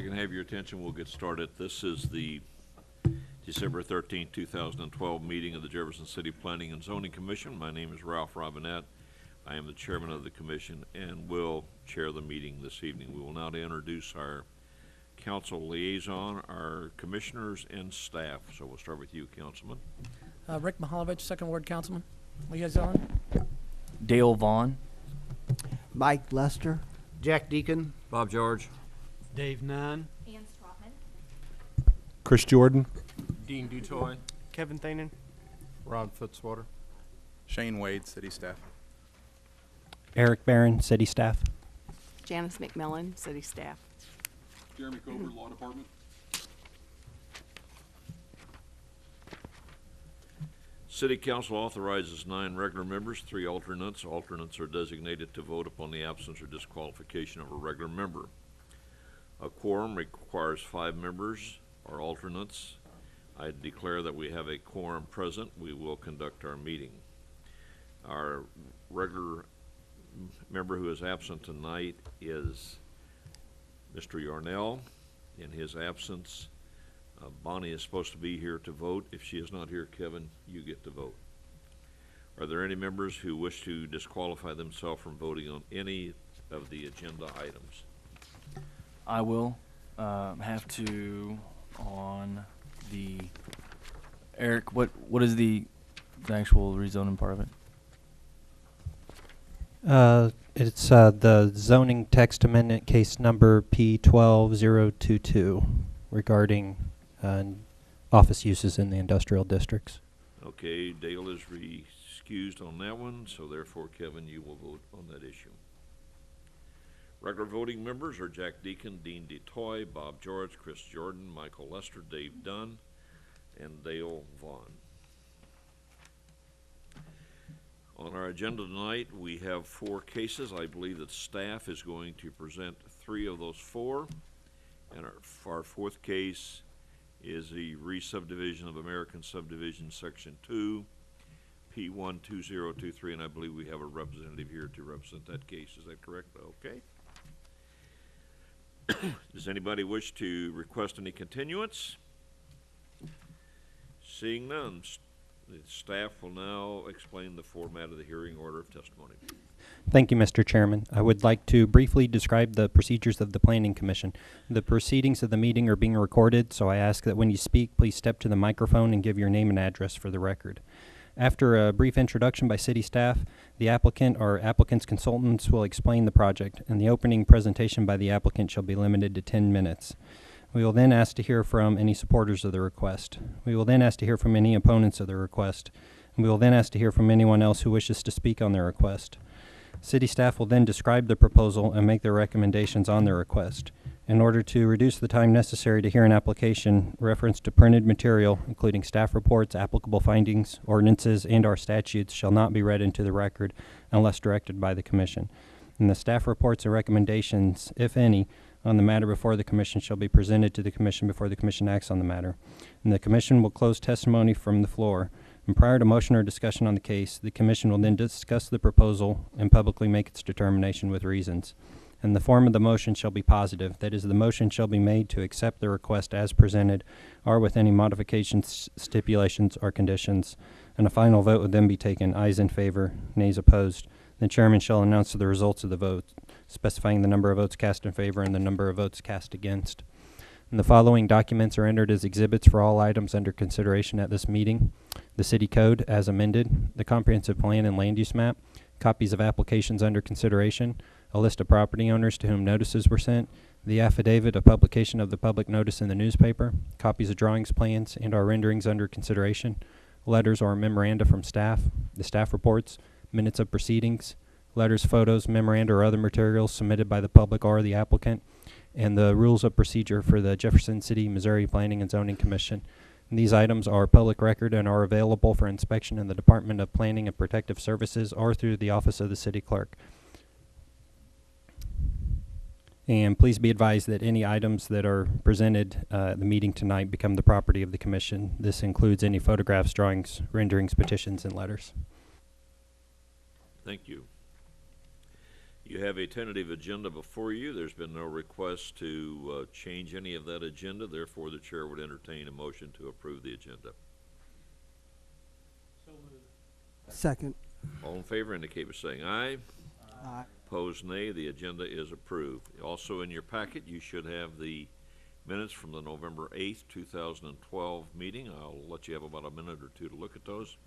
can have your attention, we'll get started. This is the December 13, 2012 meeting of the Jefferson City Planning and Zoning Commission. My name is Ralph Robinette. I am the chairman of the commission and will chair the meeting this evening. We will now introduce our council liaison, our commissioners and staff. So we'll start with you, Councilman. Rick Mihalovich, Second Ward Councilman. Liaison. Dale Vaughn. Mike Lester. Jack Deacon. Bob George. Dave Nunn. Ann Strotman. Chris Jordan. Dean Dutoy. Kevin Thanen. Ron Footswater. Shane Wade, city staff. Eric Barron, city staff. Janice McMillan, city staff. Jeremy Cover, law department. City Council authorizes 9 regular members, 3 alternates. Alternates are designated to vote upon the absence or disqualification of a regular member. A quorum requires 5 members or alternates. I declare that we have a quorum present. We will conduct our meeting. Our regular member who is absent tonight is Mr. Yarnell. In his absence, Bonnie is supposed to be here to vote. If she is not here, Kevin, you get to vote. Are there any members who wish to disqualify themselves from voting on any of the agenda items? I will have to on the Eric. What is the actual rezoning part of it? It's the zoning text amendment case number P12022 regarding office uses in the industrial districts. Okay, Dale is excused on that one, so therefore, Kevin, you will vote on that issue. Regular voting members are Jack Deacon, Dean DeToy, Bob George, Chris Jordan, Michael Lester, Dave Dunn, and Dale Vaughn. On our agenda tonight, we have 4 cases. I believe that staff is going to present 3 of those 4. And our 4th case is the re-subdivision of American Subdivision Section 2, P12023, and I believe we have a representative here to represent that case. Is that correct? Okay. Does anybody wish to request any continuance? Seeing none, the staff will now explain the format of the hearing, order of testimony. Thank you, Mr. Chairman. I would like to briefly describe the procedures of the Planning Commission. The proceedings of the meeting are being recorded, so I ask that when you speak, please step to the microphone and give your name and address for the record. After a brief introduction by city staff, the applicant or applicant's consultants will explain the project, and the opening presentation by the applicant shall be limited to 10 minutes. We will then ask to hear from any supporters of the request. We will then ask to hear from any opponents of the request, and we will then ask to hear from anyone else who wishes to speak on the request. City staff will then describe the proposal and make their recommendations on the request. In order to reduce the time necessary to hear an application, reference to printed material, including staff reports, applicable findings, ordinances, and our statutes, shall not be read into the record unless directed by the Commission. And the staff reports and recommendations, if any, on the matter before the Commission shall be presented to the Commission before the Commission acts on the matter. And the Commission will close testimony from the floor. And prior to motion or discussion on the case, the Commission will then discuss the proposal and publicly make its determination with reasons. And the form of the motion shall be positive. That is, the motion shall be made to accept the request as presented, or with any modifications, stipulations, or conditions. And a final vote would then be taken, ayes in favor, nays opposed. The chairman shall announce the results of the vote, specifying the number of votes cast in favor and the number of votes cast against. And the following documents are entered as exhibits for all items under consideration at this meeting: the city code as amended, the comprehensive plan and land use map, copies of applications under consideration, a list of property owners to whom notices were sent, the affidavit of publication of the public notice in the newspaper, copies of drawings, plans, and our renderings under consideration, letters or memoranda from staff, the staff reports, minutes of proceedings, letters, photos, memoranda, or other materials submitted by the public or the applicant, and the rules of procedure for the Jefferson City, Missouri Planning and Zoning Commission. And these items are public record and are available for inspection in the Department of Planning and Protective Services or through the Office of the City Clerk. And please be advised that any items that are presented at the meeting tonight become the property of the Commission. This includes any photographs, drawings, renderings, petitions, and letters. Thank you. You have a tentative agenda before you. There's been no request to change any of that agenda. Therefore, the chair would entertain a motion to approve the agenda. Second. All in favor indicate by saying aye. Aye. Opposed, nay. The agenda is approved. Also in your packet, you should have the minutes from the November 8th, 2012 meeting. I'll let you have about a minute or two to look at those.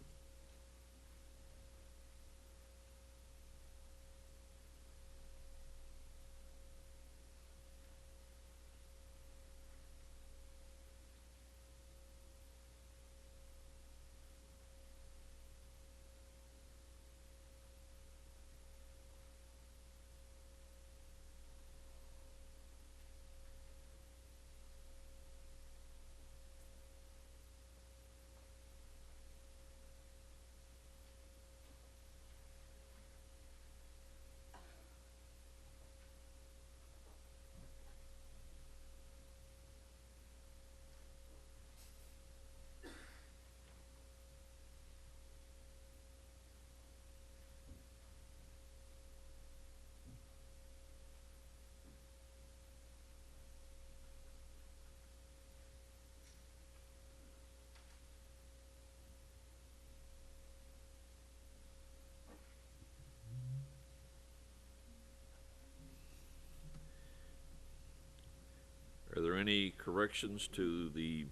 Are there any corrections to the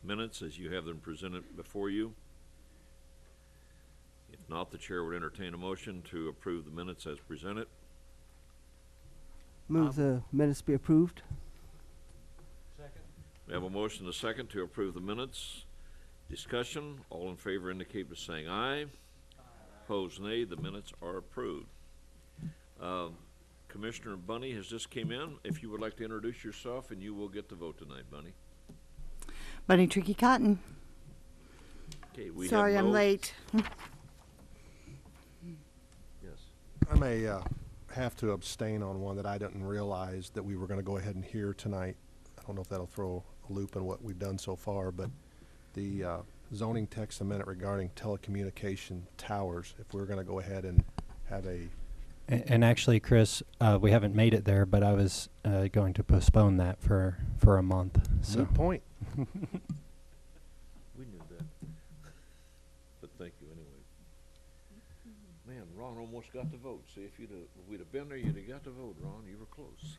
minutes as you have them presented before you? If not, the chair would entertain a motion to approve the minutes as presented. Move the minutes be approved. We have a motion and a second to approve the minutes. Discussion, all in favor indicate by saying aye. Opposed, nay. The minutes are approved. Commissioner Bunny has just came in. If you would like to introduce yourself, and you will get the vote tonight, Bunny. Bunny Tricky Cotton. Okay, we Sorry have I'm no- late. Yes. I may have to abstain on one that I didn't realize that we were going to go ahead and hear tonight. I don't know if that'll throw a loop in what we've done so far, but the zoning text amendment regarding telecommunication towers, if we're going to go ahead and have a And actually, Chris, we haven't made it there, but I was going to postpone that for a month. So moot point. We knew that. But thank you anyway. Man, Ron almost got the vote. See, if we'd have been there, you'd have got the vote, Ron. You were close.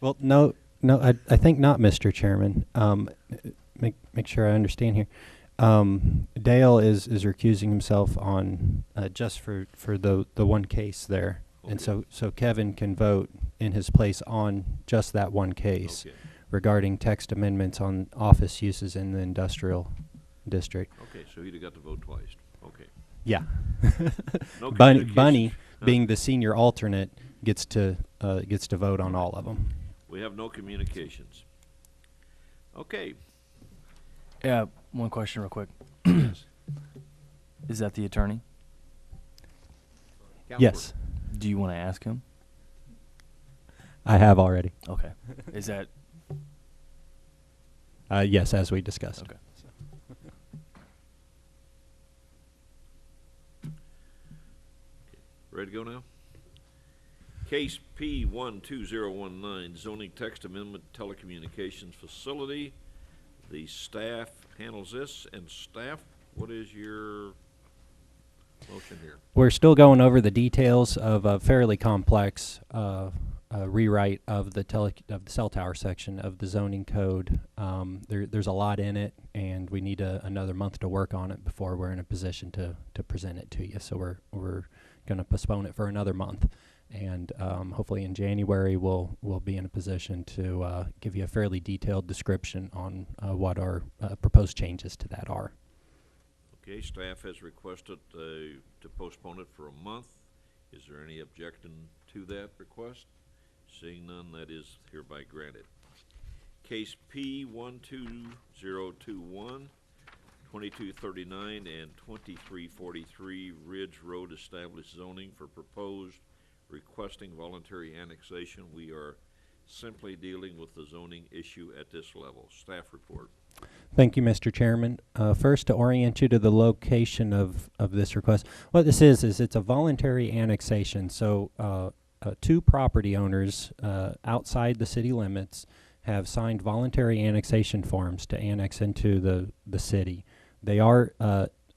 well, no, I think not, Mr. Chairman. Make sure I understand here. Dale is recusing himself on just for the one case there, and Okay. so Kevin can vote in his place on just that one case Okay. regarding text amendments on office uses in the industrial district. Okay, so he'd have got the vote twice. Okay. Yeah, No Bunny communications. Huh? being the senior alternate gets to vote on all of them. We have no communications. Okay. Yeah, one question real quick. Is that the attorney? Yes, Do you want to ask him? I have already. Okay. Is that Yes, as we discussed. okay? Ready to go now? Case P12019, zoning text amendment telecommunications facility. The staff handles this, and staff, what is your motion here? We're still going over the details of a fairly complex rewrite of the cell tower section of the zoning code. There's a lot in it, and we need another month to work on it before we're in a position to present it to you. So we're going to postpone it for another month, and hopefully in January we'll be in a position to give you a fairly detailed description on what our proposed changes to that are. Okay, staff has requested to postpone it for a month. Is there any objection to that request? Seeing none, that is hereby granted. Case P12021, 2239 and 2343 Ridge Road established zoning for proposed requesting voluntary annexation. We are simply dealing with the zoning issue at this level. Staff report. Thank you, Mr. Chairman. First, to orient you to the location of this request, what this is it's a voluntary annexation. So two property owners outside the city limits have signed voluntary annexation forms to annex into the city. They are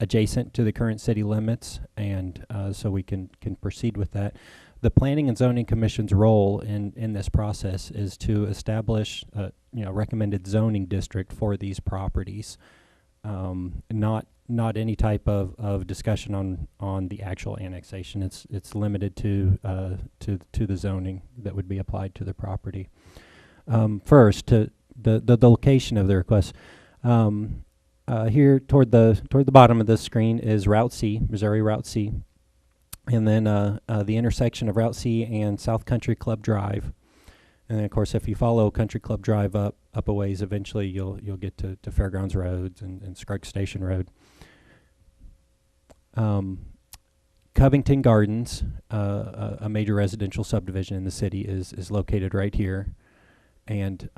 adjacent to the current city limits, and so we can proceed with that. The Planning and Zoning Commission's role in this process is to establish recommended zoning district for these properties. Not any type of discussion on the actual annexation. It's limited to the zoning that would be applied to the property. First, to the location of the request. Here toward the bottom of this screen is Route C, Missouri Route C, and then the intersection of Route C and South Country Club Drive. And then, of course, if you follow Country Club Drive up a ways, eventually you'll get to Fairgrounds Roads and Scruggs Station Road. Covington Gardens, a major residential subdivision in the city, is located right here. And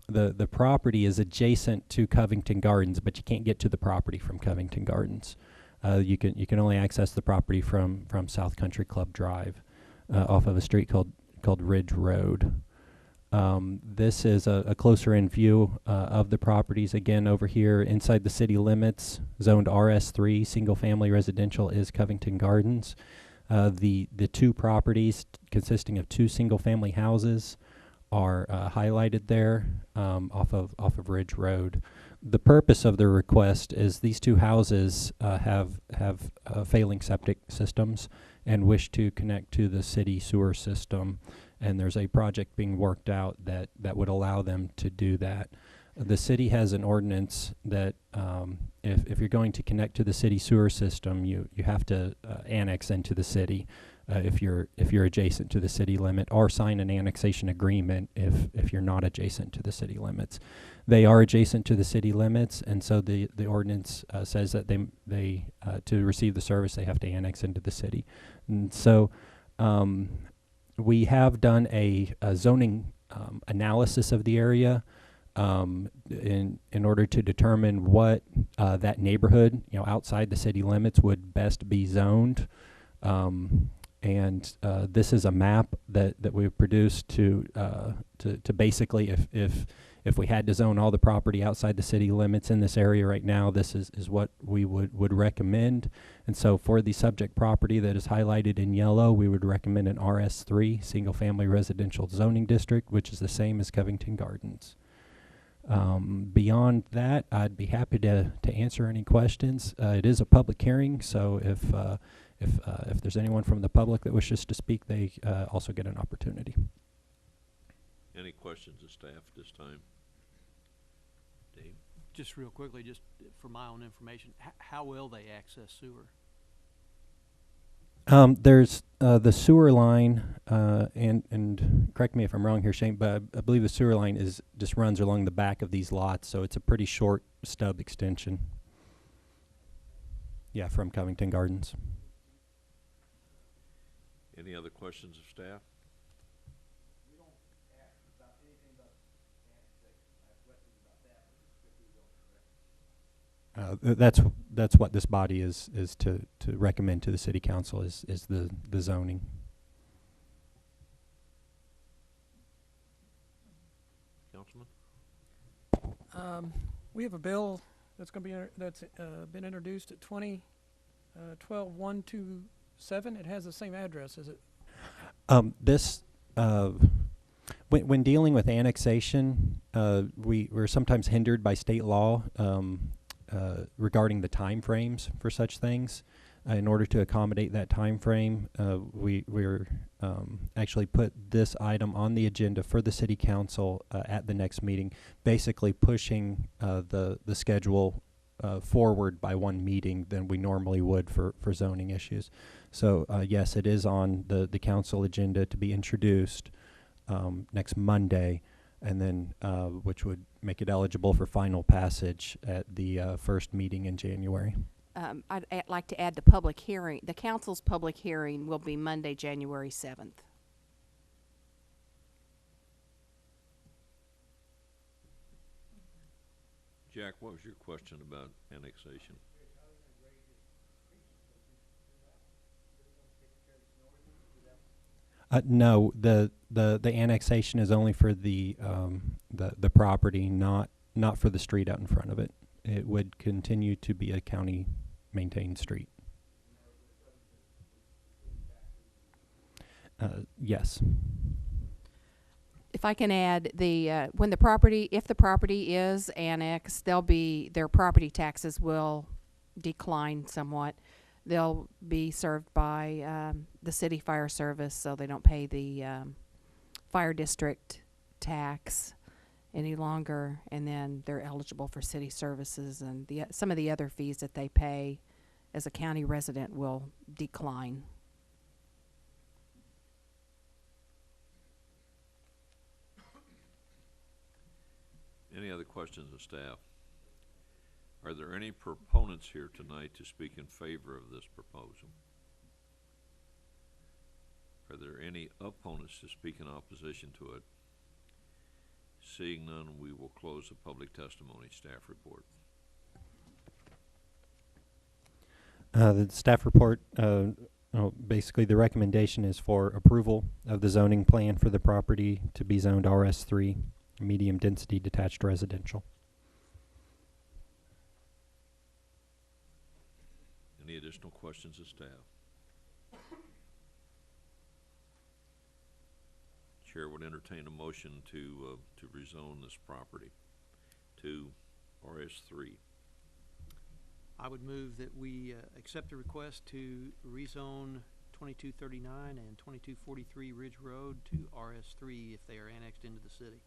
the property is adjacent to Covington Gardens, but you can't get to the property from Covington Gardens. You can only access the property from South Country Club Drive, off of a street called Ridge Road. This is a closer in view of the properties. Again, over here inside the city limits, zoned RS3, single family residential, is Covington Gardens. The two properties consisting of two single family houses are highlighted there off of Ridge Road. The purpose of the request is these two houses have failing septic systems and wish to connect to the city sewer system, and there's a project being worked out that would allow them to do that. The city has an ordinance that if you're going to connect to the city sewer system, you have to annex into the city. If you're adjacent to the city limit, or sign an annexation agreement if you're not adjacent to the city limits. They are adjacent to the city limits, and so the ordinance says that they to receive the service they have to annex into the city. And so we have done a zoning analysis of the area in order to determine what that neighborhood outside the city limits would best be zoned. And this is a map that we've produced to basically, if we had to zone all the property outside the city limits in this area right now, this is what we would recommend. And so for the subject property that is highlighted in yellow, we would recommend an RS3, single family residential zoning district, which is the same as Covington Gardens. Beyond that, I'd be happy to answer any questions. It is a public hearing, so if there's anyone from the public that wishes to speak, they also get an opportunity. Any questions of staff at this time? Dave? Just real quickly, just for my own information, how will they access sewer? There's the sewer line, and correct me if I'm wrong here, Shane, but I believe the sewer line just runs along the back of these lots, so it's a pretty short stub extension. Yeah, from Covington Gardens. Any other questions of staff? That's what this body is to recommend to the city council is the zoning. Councilman? We have a bill that's going to be that's been introduced at 2012-127. It has the same address, is it? This when dealing with annexation, we're sometimes hindered by state law regarding the time frames for such things. In order to accommodate that time frame, we're actually put this item on the agenda for the city council at the next meeting, basically pushing the schedule forward by one meeting than we normally would for zoning issues. So yes, it is on the council agenda to be introduced next Monday, and then which would make it eligible for final passage at the first meeting in January. I'd like to add the public hearing. The council's public hearing will be Monday, January 7th. Jack, what was your question about annexation? No, the annexation is only for the property, not for the street out in front of it. It would continue to be a county maintained street. Yes. If I can add, when the property, if the property is annexed, their property taxes will decline somewhat. They'll be served by the city fire service, so they don't pay the fire district tax any longer, and then they're eligible for city services, and some of the other fees that they pay as a county resident will decline. Any other questions of staff? Are there any proponents here tonight to speak in favor of this proposal? Are there any opponents to speak in opposition to it? Seeing none, we will close the public testimony. Staff report. The staff report, basically the recommendation is for approval of the zoning plan for the property to be zoned RS3, medium density detached residential. Any additional questions of staff? Chair would entertain a motion to rezone this property to RS3. I would move that we accept the request to rezone 2239 and 2243 Ridge Road to RS3 if they are annexed into the city.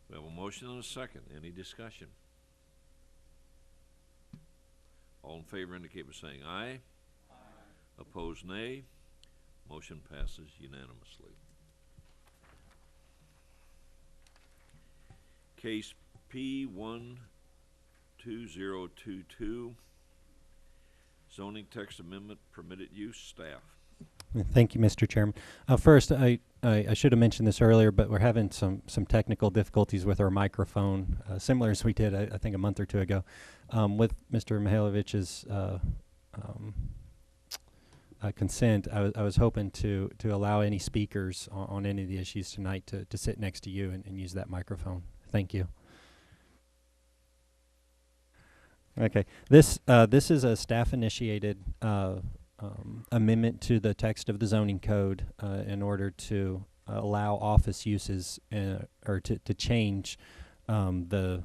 We have a motion and a second. Any discussion? All in favor indicate by saying aye. Aye. Opposed, nay. Motion passes unanimously. Case P12022, zoning text amendment, permitted use. Staff. Thank you, Mr. Chairman. First, I should have mentioned this earlier, but we're having some technical difficulties with our microphone, similar as we did, I think, a month or two ago. With Mr. Mihailovich's consent, I was hoping to allow any speakers on any of the issues tonight to sit next to you and use that microphone. Thank you. Okay, this is a staff-initiated amendment to the text of the zoning code in order to allow office uses or to change the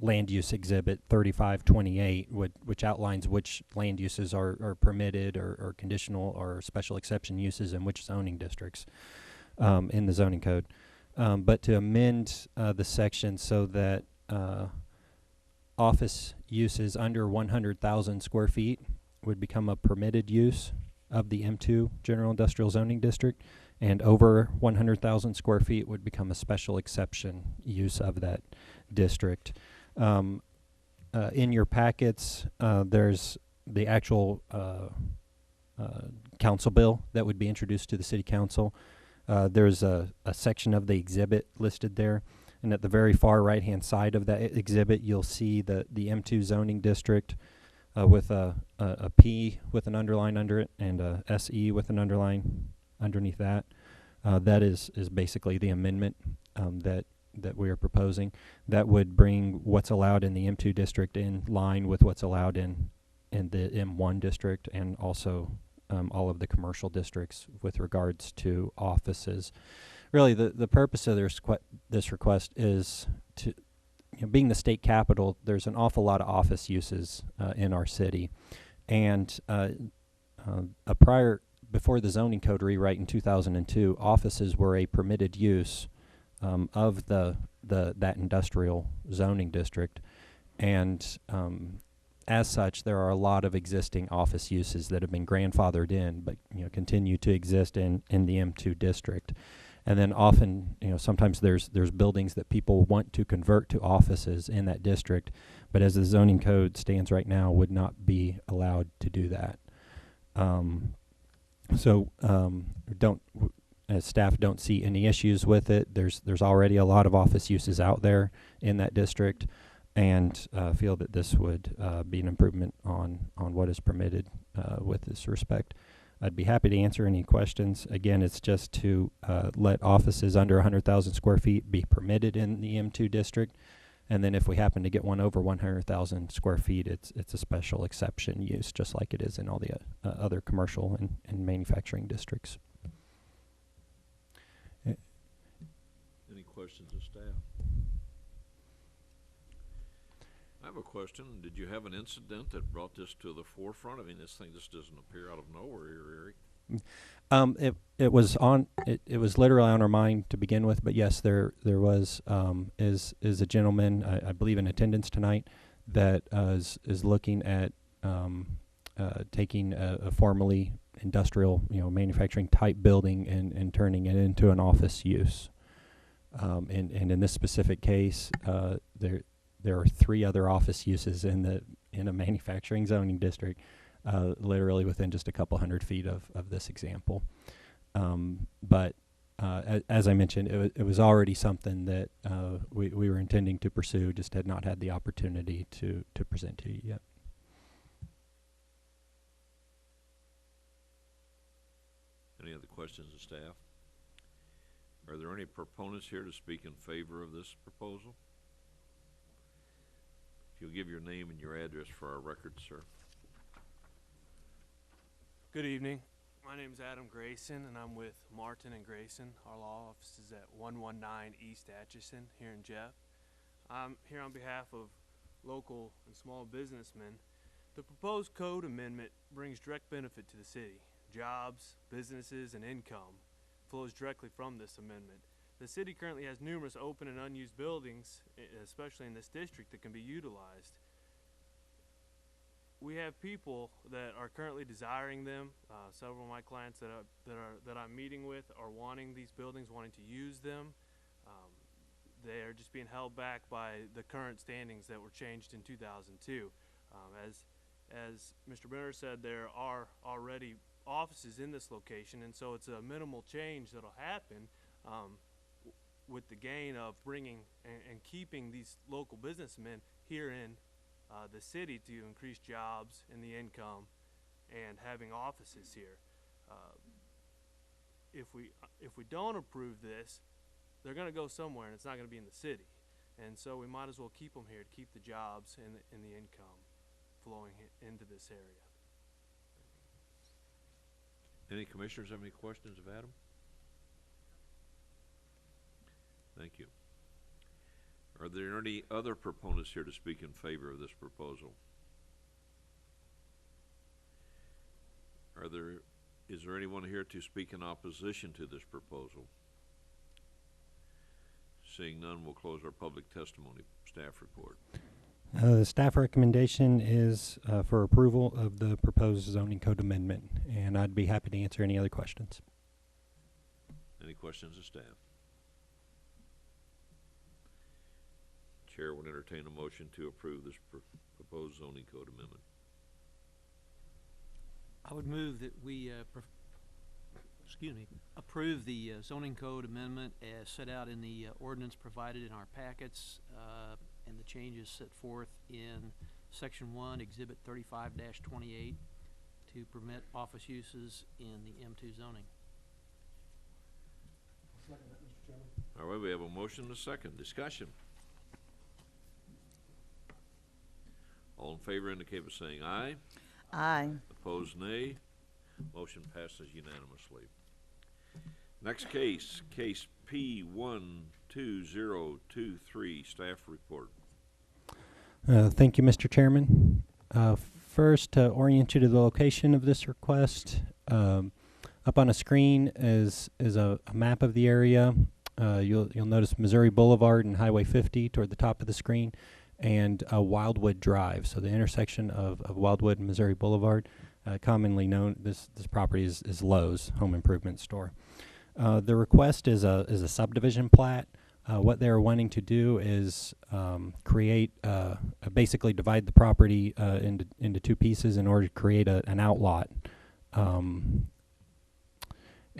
land use exhibit 3528, which outlines which land uses are permitted or conditional or special exception uses in which zoning districts in the zoning code. But to amend the section so that office uses under 100,000 square feet would become a permitted use of the M2 General Industrial Zoning District, and over 100,000 square feet would become a special exception use of that district. In your packets, there's the actual council bill that would be introduced to the City Council. There's a section of the exhibit listed there, and at the very far right-hand side of that exhibit, you'll see the M2 zoning district with a P with an underline under it and a SE with an underline underneath that. That is basically the amendment that we are proposing. That would bring what's allowed in the M2 district in line with what's allowed in the M1 district, and also all of the commercial districts with regards to offices. Really, the purpose of this request is to, being the state capital, there's an awful lot of office uses in our city, and before the zoning code rewrite in 2002, offices were a permitted use of that industrial zoning district, and as such, there are a lot of existing office uses that have been grandfathered in, but continue to exist in the M2 district. And then often, sometimes there's buildings that people want to convert to offices in that district, but as the zoning code stands right now, would not be allowed to do that. as staff don't see any issues with it. There's already a lot of office uses out there in that district, and feel that this would be an improvement on what is permitted with this respect. I'd be happy to answer any questions. Again, it's just to let offices under 100,000 square feet be permitted in the M2 district. And then if we happen to get one over 100,000 square feet, it's a special exception use, just like it is in all the other commercial and manufacturing districts. Any questions of staff? I have a question. Did you have an incident that brought this to the forefront? I mean, this thing just doesn't appear out of nowhere here, Eric. It was literally on our mind to begin with, but yes, there was is a gentleman I believe in attendance tonight that is looking at taking a formerly industrial, manufacturing type building and turning it into an office use. And in this specific case, there are 3 other office uses in a manufacturing zoning district, literally within just a couple hundred feet of this example. But as I mentioned, it was already something that we were intending to pursue, just had not had the opportunity to present to you yet. Any other questions of staff? Are there any proponents here to speak in favor of this proposal? If you'll give your name and your address for our record, sir. Good evening. My name is Adam Grayson, and I'm with Martin and Grayson. Our law office is at 119 East Atchison here in Jeff. I'm here on behalf of local and small businessmen. The proposed code amendment brings direct benefit to the city. Jobs, businesses, and income flows directly from this amendment. The city currently has numerous open and unused buildings, especially in this district, that can be utilized. We have people that are currently desiring them. Several of my clients that I'm meeting with are wanting these buildings, wanting to use them. They are just being held back by the current standings that were changed in 2002. As Mr. Brenner said, there are already offices in this location, and so it's a minimal change that'll happen with the gain of bringing and keeping these local businessmen here in the city to increase jobs and the income and having offices here. If we don't approve this, they're going to go somewhere, and it's not going to be in the city. And so we might as well keep them here to keep the jobs and the income flowing into this area. Any commissioners have any questions of Adam? Thank you. Are there any other proponents here to speak in favor of this proposal? Is there anyone here to speak in opposition to this proposal? Seeing none, we'll close our public testimony. Staff report. The staff recommendation is for approval of the proposed zoning code amendment, and I'd be happy to answer any other questions. Any questions of staff? Chair would entertain a motion to approve this proposed zoning code amendment. I would move that we approve the zoning code amendment as set out in the ordinance provided in our packets, and the changes set forth in Section 1, Exhibit 35-28, to permit office uses in the M2 zoning. All right, we have a motion and a second. Discussion. All in favor indicate by saying aye. Aye. Opposed, nay. Motion passes unanimously. Next case, case P12023, staff report. Thank you, Mr. Chairman. First, to orient you to the location of this request, up on a screen is a map of the area. You'll notice Missouri Boulevard and Highway 50 toward the top of the screen, and Wildwood Drive. So the intersection of Wildwood and Missouri Boulevard, commonly known, this property is Lowe's Home Improvement Store. The request is a subdivision plat. What they're wanting to do is create, basically divide the property into 2 pieces in order to create an outlot.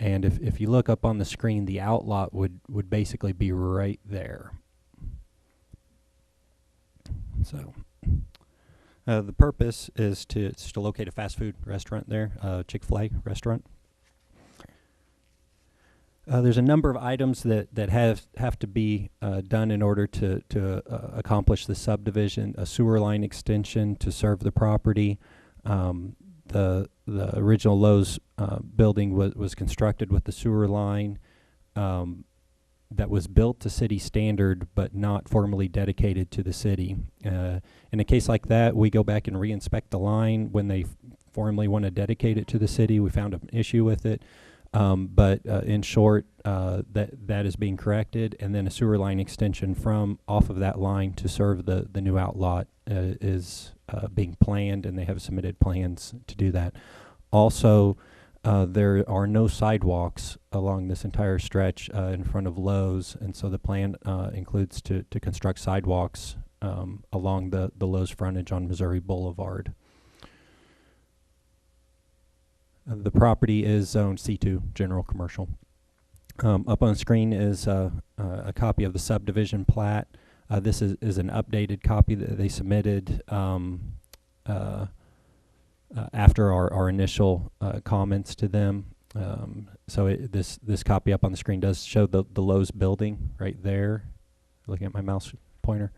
And if you look up on the screen, the outlot would basically be right there. So the purpose is to locate a fast food restaurant there, Chick-fil-A restaurant. There's a number of items that have to be done in order to accomplish the subdivision. A sewer line extension to serve the property. The original Lowe's building was constructed with the sewer line that was built to city standard but not formally dedicated to the city. In a case like that, we go back and re-inspect the line when they formally want to dedicate it to the city. We found an issue with it. But in short, that is being corrected, and then a sewer line extension from off of that line to serve the new outlot is being planned, and they have submitted plans to do that. Also, there are no sidewalks along this entire stretch in front of Lowe's, and so the plan includes to construct sidewalks along the Lowe's frontage on Missouri Boulevard. The property is zoned C2, general commercial. Up on the screen is a copy of the subdivision plat. This is an updated copy that they submitted after our initial comments to them. So this copy up on the screen does show the Lowe's building right there, looking at my mouse pointer,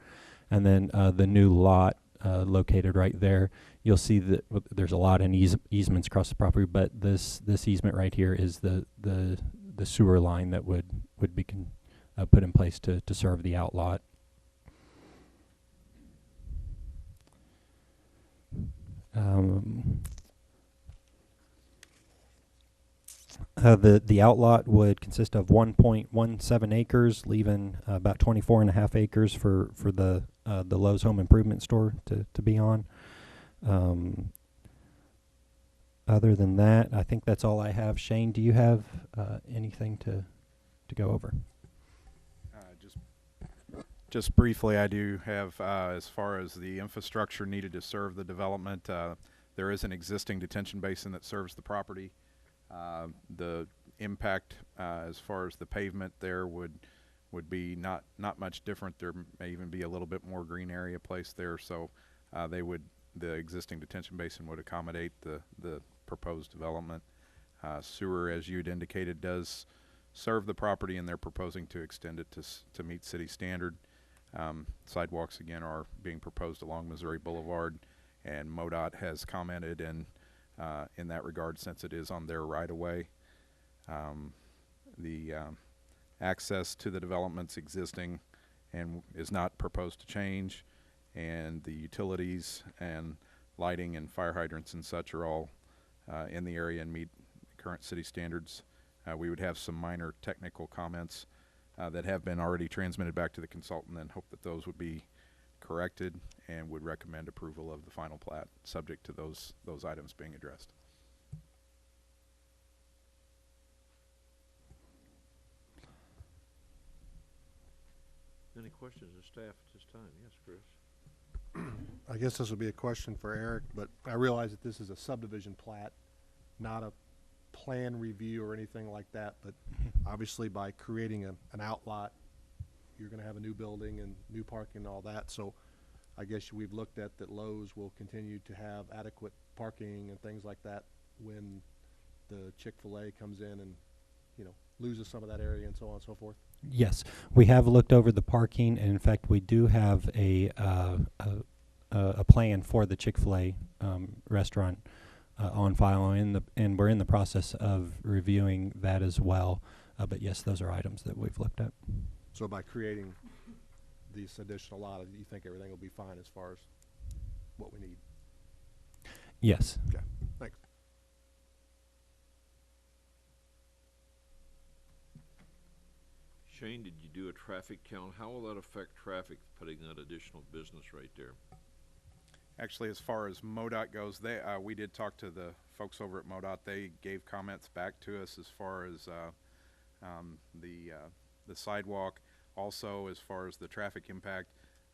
and then the new lot located right there. You'll see that there's a lot of easements across the property, but this easement right here is the sewer line that would be put in place to serve the outlot. The outlot would consist of 1.17 acres, leaving about 24.5 acres for the Lowe's Home Improvement Store to be on. Other than that, I think that's all I have. Shane, do you have anything to go over? Just briefly, I do have, as far as the infrastructure needed to serve the development, there is an existing detention basin that serves the property. The impact as far as the pavement there would be not much different. There may even be a little bit more green area placed there, so the existing detention basin would accommodate the proposed development. Sewer, as you'd indicated, does serve the property, and they're proposing to extend it to meet city standard. Sidewalks again are being proposed along Missouri Boulevard, and MoDOT has commented in that regard since it is on their right-of-way. The access to the development's existing and is not proposed to change, and the utilities and lighting and fire hydrants and such are all in the area and meet current city standards. We would have some minor technical comments that have been already transmitted back to the consultant, and hope that those would be corrected, and would recommend approval of the final plat subject to those items being addressed. Any questions of staff at this time? Yes, Chris. I guess this would be a question for Eric, but I realize that this is a subdivision plat, not a plan review or anything like that, but obviously by creating an outlot, you're going to have a new building and new parking and all that. So I guess we've looked at that Lowe's will continue to have adequate parking and things like that when the Chick-fil-A comes in and, loses some of that area and so on and so forth. Yes, we have looked over the parking, and in fact, we do have a plan for the Chick-fil-A restaurant on file, and we're in the process of reviewing that as well. But yes, those are items that we've looked at. So by creating these additional lot, you think everything will be fine as far as what we need? Yes. Okay, thanks. Shane, did you do a traffic count? How will that affect traffic, putting that additional business right there? Actually, as far as MoDOT goes, we did talk to the folks over at MoDOT. They gave comments back to us as far as the sidewalk, also as far as the traffic impact.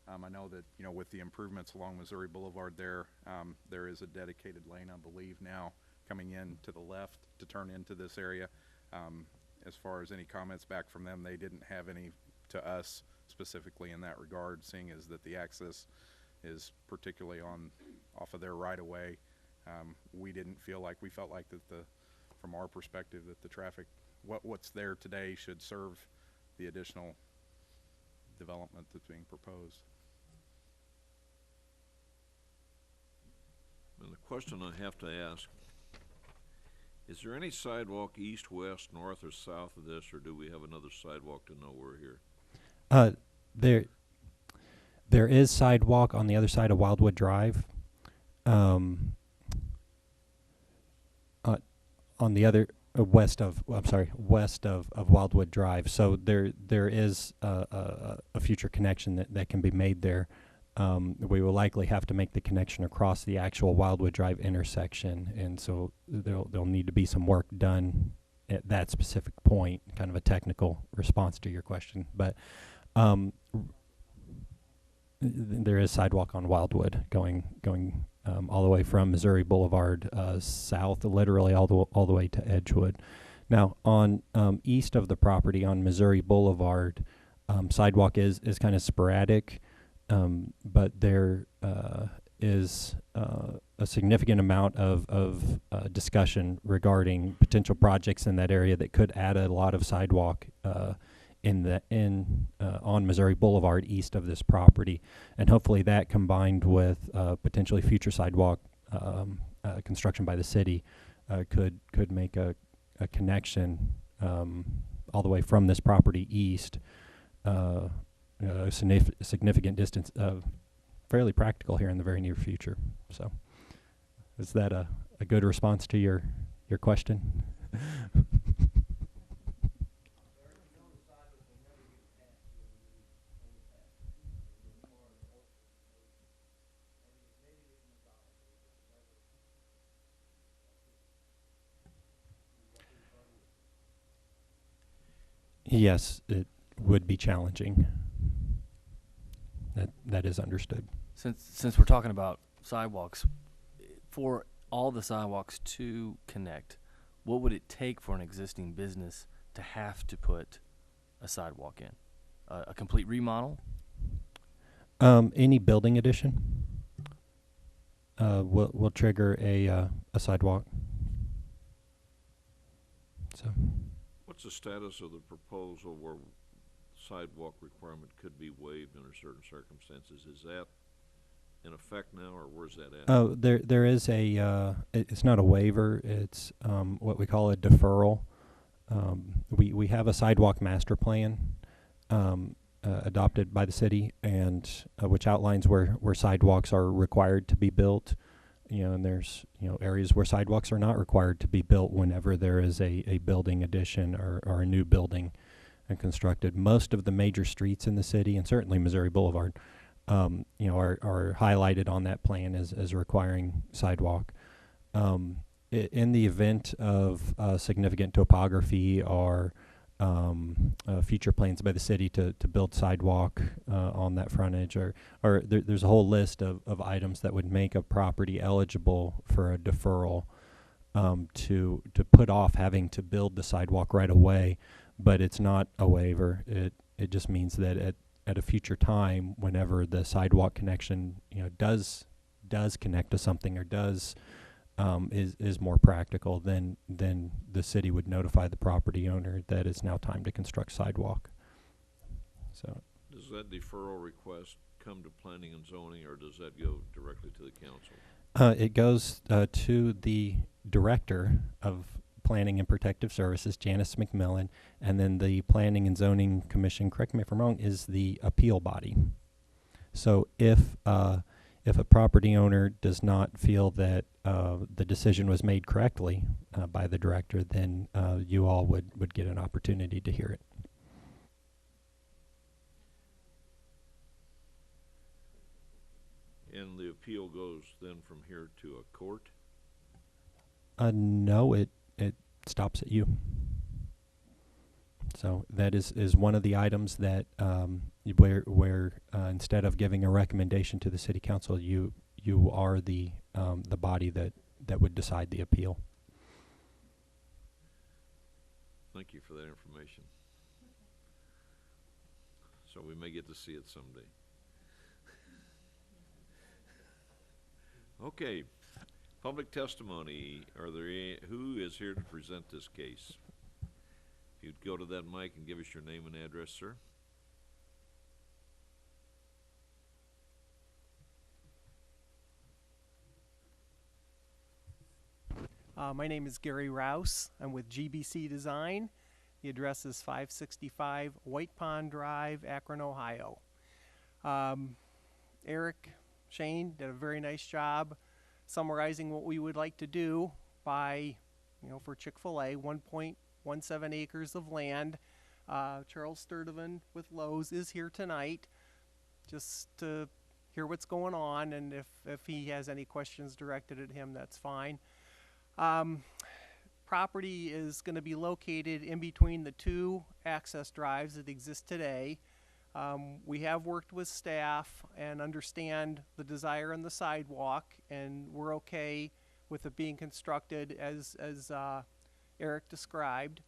I know that with the improvements along Missouri Boulevard there is a dedicated lane, I believe, now coming in to the left to turn into this area. As far as any comments back from them, they didn't have any to us specifically in that regard, seeing as that the access is particularly off of their right of way. We felt like that from our perspective, that the traffic, what's there today should serve the additional development that's being proposed. And the question I have to ask, is there any sidewalk east, west, north, or south of this, or do we have another sidewalk to know we're here? There is sidewalk on the other side of Wildwood Drive. On the other west of Wildwood Drive. So there is a future connection that can be made there. We will likely have to make the connection across the actual Wildwood Drive intersection, and so there'll need to be some work done at that specific point. Kind of a technical response to your question, but there is sidewalk on Wildwood going all the way from Missouri Boulevard south, literally all the way to Edgewood. Now on east of the property on Missouri Boulevard, sidewalk is kind of sporadic. But there is a significant amount of discussion regarding potential projects in that area that could add a lot of sidewalk on Missouri Boulevard east of this property, and hopefully that combined with potentially future sidewalk construction by the city could make a connection all the way from this property east. A significant distance, fairly practical here in the very near future. So, is that a good response to your question? Yes, it would be challenging. That is understood. Since we're talking about sidewalks, for all the sidewalks to connect, what would it take for an existing business to have to put a sidewalk in? A complete remodel? Any building addition will trigger a sidewalk. So, what's the status of the proposal where sidewalk requirement could be waived under certain circumstances? Is that in effect now, or where's that at? Oh, there is it's not a waiver. It's what we call a deferral. We have a sidewalk master plan adopted by the city, and which outlines where sidewalks are required to be built. And there's areas where sidewalks are not required to be built whenever there is a building addition or a new building and constructed. Most of the major streets in the city, and certainly Missouri Boulevard, are highlighted on that plan as requiring sidewalk. In the event of significant topography or future plans by the city to build sidewalk on that frontage, or there's a whole list of items that would make a property eligible for a deferral to put off having to build the sidewalk right away. But it's not a waiver. It just means that at a future time, whenever the sidewalk connection does connect to something or is more practical, then the city would notify the property owner that it's now time to construct sidewalk. So, does that deferral request come to planning and zoning, or does that go directly to the council? It goes to the director of Planning and Protective Services, Janice McMillan, and then the Planning and Zoning Commission, correct me if I'm wrong, is the appeal body. So if a property owner does not feel that the decision was made correctly by the director, then you all would get an opportunity to hear it. And the appeal goes then from here to a court? No, it stops at you. So that is one of the items that where instead of giving a recommendation to the city council, you are the body that would decide the appeal. Thank you for that information. So we may get to see it someday. Okay, public testimony. Are there who is here to present this case? If you'd go to that mic and give us your name and address, sir. My name is Gary Rouse. I'm with GBC Design. The address is 565 White Pond Drive, Akron, Ohio. Eric, Shane did a very nice job summarizing what we would like to do by, for Chick-fil-A, 1.17 acres of land. Charles Sturdivant with Lowe's is here tonight just to hear what's going on, and if he has any questions directed at him, that's fine. Property is going to be located in between the two access drives that exist today. We have worked with staff and understand the desire on the sidewalk, and we're okay with it being constructed as Eric described.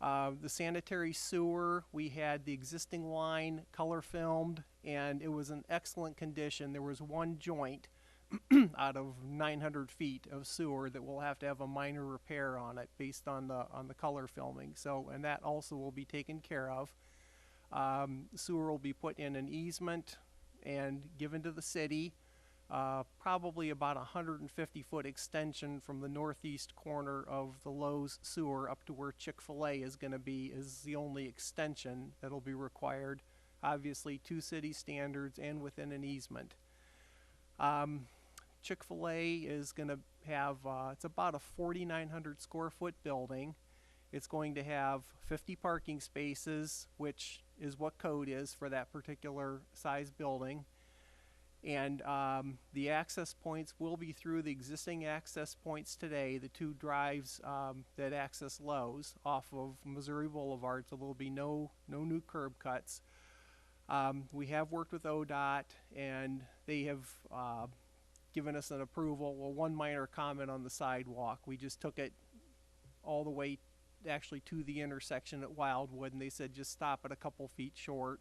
The sanitary sewer, we had the existing line color filmed, and it was in excellent condition. There was one joint out of 900 feet of sewer that will have to have a minor repair on it based on the color filming. So, and that also will be taken care of. Sewer will be put in an easement and given to the city. Probably about 150-foot extension from the northeast corner of the Lowe's sewer up to where Chick-fil-A is going to be is the only extension that'll be required. Obviously, to city standards and within an easement. Chick-fil-A is going to have, it's about a 4,900 square foot building. It's going to have 50 parking spaces, which is what code is for that particular size building. And the access points will be through the existing access points today, the two drives that access Lowe's off of Missouri Boulevard, so there'll be no new curb cuts. We have worked with ODOT, and they have given us an approval. Well, one minor comment on the sidewalk. We just took it all the way actually to the intersection at Wildwood, and they said just stop it a couple feet short.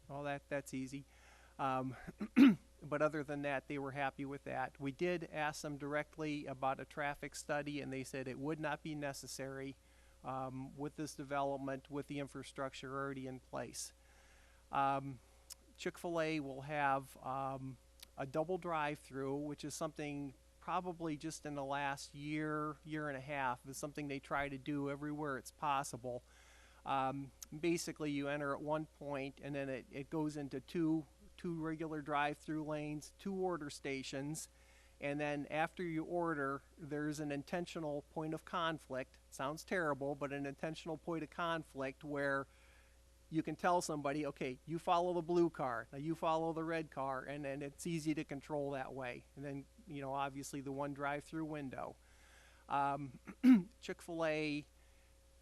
Well, that's easy. But other than that, they were happy with that. We did ask them directly about a traffic study, and they said it would not be necessary with this development, with the infrastructure already in place. Chick-fil-A will have a double drive-through, which is something probably just in the last year and a half, is something they try to do everywhere it's possible. Basically, you enter at one point, and then it goes into two regular drive-through lanes, 2 order stations, and then after you order, there's an intentional point of conflict. Sounds terrible, but an intentional point of conflict where you can tell somebody, okay, you follow the blue car, now you follow the red car, and then it's easy to control that way. And then, obviously the one drive-through window. Chick-fil-A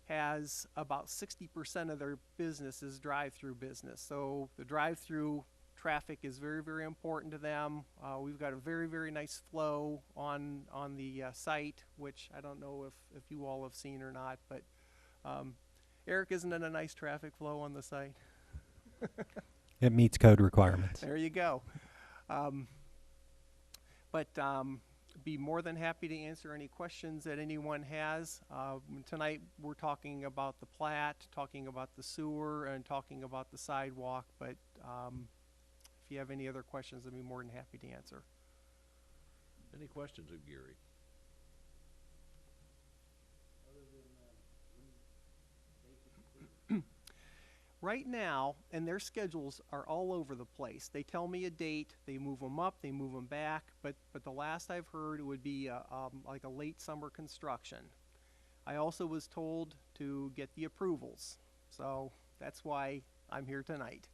has about 60% of their business is drive-through business. So the drive-through traffic is very, very important to them. We've got a very, very nice flow on the site, which I don't know if you all have seen or not, but Eric, isn't it a nice traffic flow on the site? It meets code requirements. There you go. Be more than happy to answer any questions that anyone has. Tonight we're talking about the plat, talking about the sewer, and talking about the sidewalk, but if you have any other questions, I'd be more than happy to answer. Any questions of Gary? Right now, and their schedules are all over the place. They tell me a date, they move them up, they move them back, but the last I've heard it would be like a late summer construction. I also was told to get the approvals, so that's why I'm here tonight.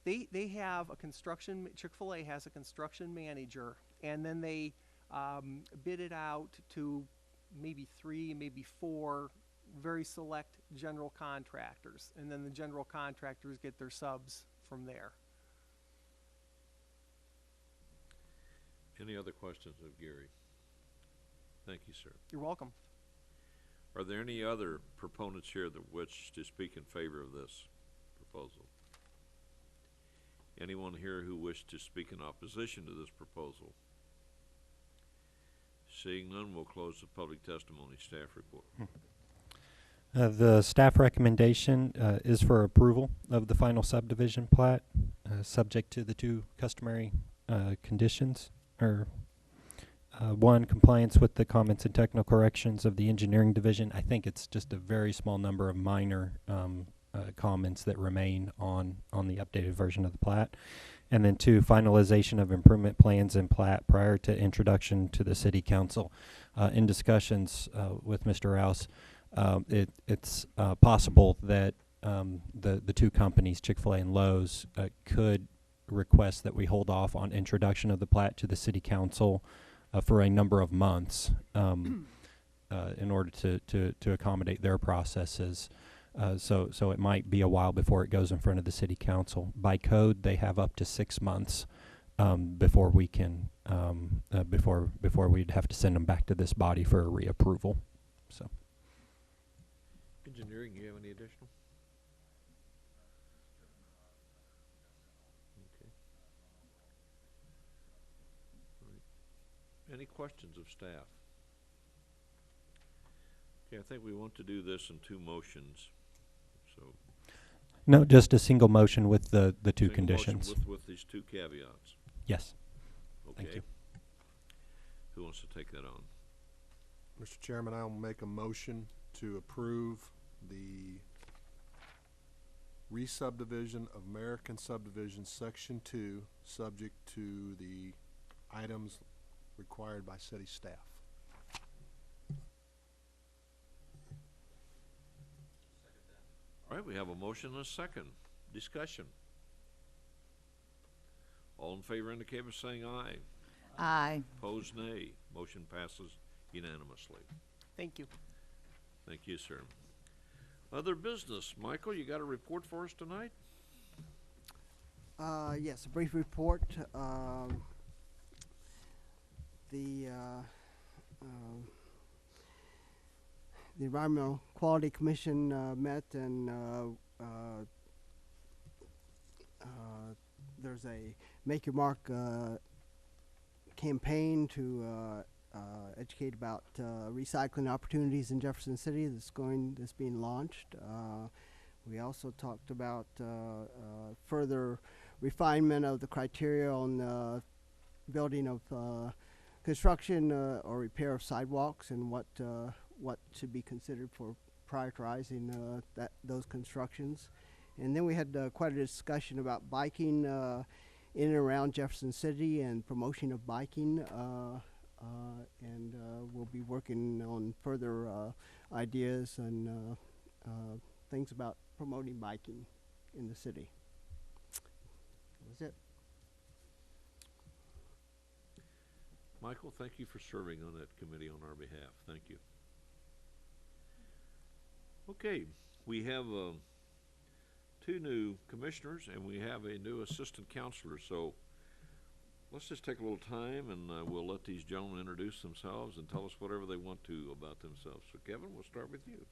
They have a construction, Chick-fil-A has a construction manager, and then they bid it out to maybe 3, maybe 4 very select general contractors, and then the general contractors get their subs from there. Any other questions of Gary? Thank you, sir. You're welcome. Are there any other proponents here that wish to speak in favor of this proposal? Anyone here who wished to speak in opposition to this proposal? Seeing none, we'll close the public testimony. Staff report. The staff recommendation is for approval of the final subdivision plat, subject to the two customary conditions, or one, compliance with the comments and technical corrections of the engineering division. I think it's just a very small number of minor comments that remain on the updated version of the plat. And then two, finalization of improvement plans and plat prior to introduction to the city council. In discussions with Mr. Rouse, it's possible that the two companies, Chick-fil-A and Lowe's, could request that we hold off on introduction of the plat to the city council for a number of months in order to accommodate their processes. So it might be a while before it goes in front of the city council. By code, they have up to 6 months before we can before we'd have to send them back to this body for a reapproval. So. Engineering, you have any additional? Okay. All right. Any questions of staff? Okay, I think we want to do this in two motions. So No, just a single motion with the two single conditions. motion with these two caveats. Yes. Okay. Thank you. Who wants to take that on? Mr. Chairman, I'll make a motion to approve the re-subdivision of American Subdivision Section 2, subject to the items required by city staff. All right, we have a motion and a second. Discussion. All in favor indicate by saying aye. Aye. Opposed, nay. Motion passes unanimously. Thank you. Thank you, sir. Other business. Michael, you got a report for us tonight? Yes, a brief report. The Environmental Quality Commission met, and there's a Make Your Mark campaign to educate about recycling opportunities in Jefferson City that's being launched. We also talked about further refinement of the criteria on building of construction or repair of sidewalks, and what should be considered for prioritizing those constructions. And then we had quite a discussion about biking in and around Jefferson City and promotion of biking, and we'll be working on further ideas and things about promoting biking in the city. That's it. Michael, thank you for serving on that committee on our behalf. Thank you. Okay, we have two new commissioners and we have a new assistant counselor, so let's just take a little time and we'll let these gentlemen introduce themselves and tell us whatever they want to about themselves. So Kevin, we'll start with you.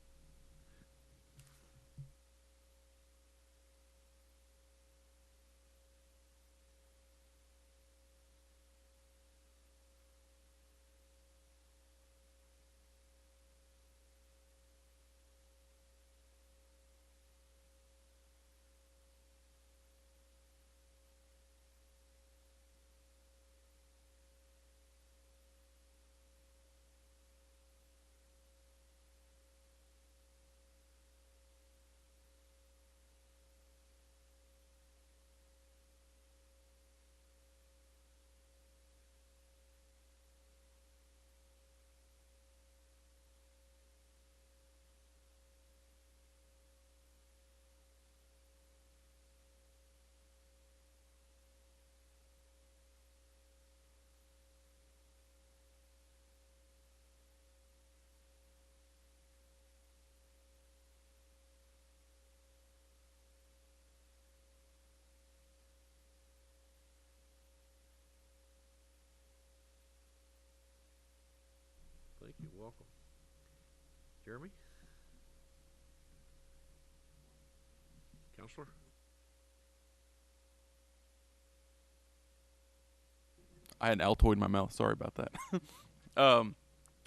welcome. Jeremy? Counselor? I had an Altoid in my mouth. Sorry about that.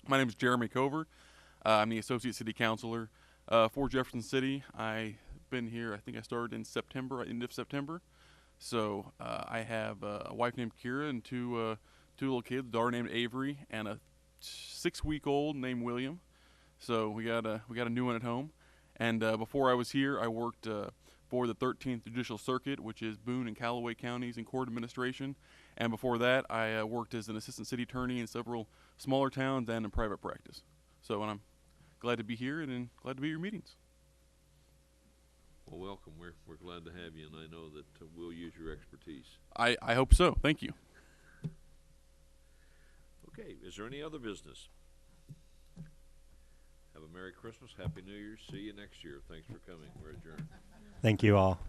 My name is Jeremy Cover. I'm the Associate City Councilor for Jefferson City. I've been here, I think I started in September, end of September. So I have a wife named Kira and two little kids, a daughter named Avery and a 6-week-old named William. So we got a new one at home. And before I was here, I worked for the 13th Judicial Circuit, which is Boone and Callaway counties in court administration. And before that, I worked as an assistant city attorney in several smaller towns and in private practice. So I'm glad to be here and glad to be at your meetings. Well, welcome. We're glad to have you, and I know that we'll use your expertise. I hope so. Thank you. Okay, is there any other business? Have a Merry Christmas, Happy New Year. See you next year. Thanks for coming. We're adjourned. Thank you all.